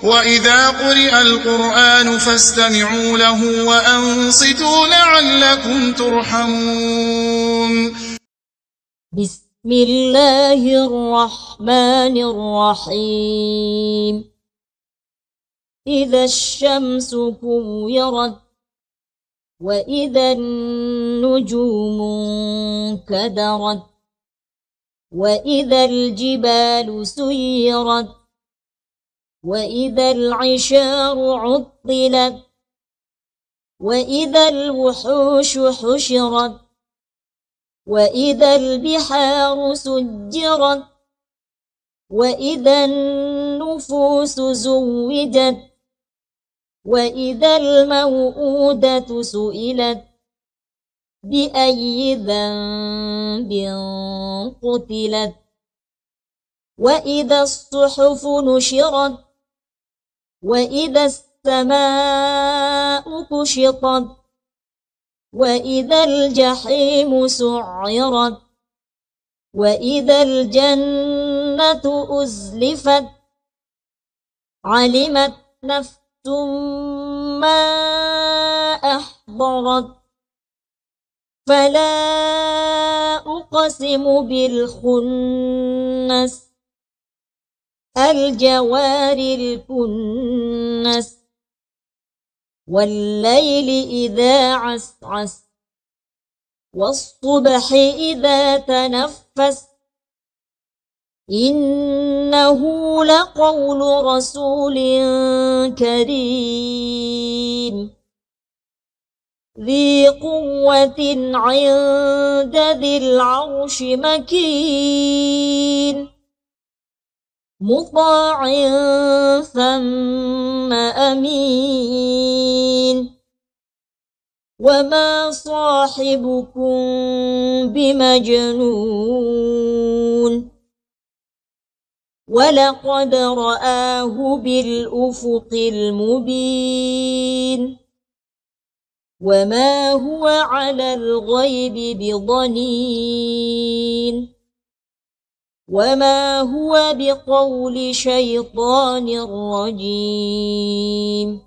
وإذا قرئ القرآن فاستمعوا له وأنصتوا لعلكم ترحمون. بسم الله الرحمن الرحيم. إذا الشمس كورت وإذا النجوم انكدرت وإذا الجبال سيرت وإذا العشار عطلت وإذا الوحوش حشرت وإذا البحار سجرت وإذا النفوس زوجت وإذا الموءودة سئلت بأي ذنب قتلت وإذا الصحف نشرت وإذا السماء كشطت وإذا الجحيم سعرت وإذا الجنة أزلفت علمت نفس ما أحضرت فلا أقسم بالخنس الجوار الكنس والليل إذا عسعس والصبح إذا تنفس إنه لقول رسول كريم ذي قوة عند ذي العرش مكين مطاع ثم أمين وما صاحبكم بمجنون ولقد رآه بالأفق المبين وما هو على الغيب بضنين وما هو بقول شيطان رجيم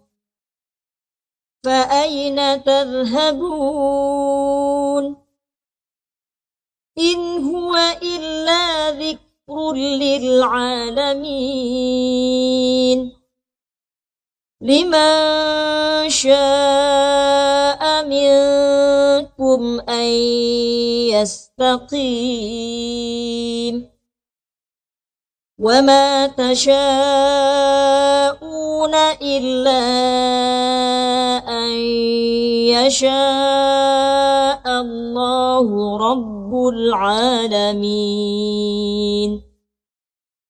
فأين تذهبون إن هو إلا ذكر للعالمين لمن شاء منكم أن يستقيم وما تشاءون إلا أن يشاء الله رب العالمين.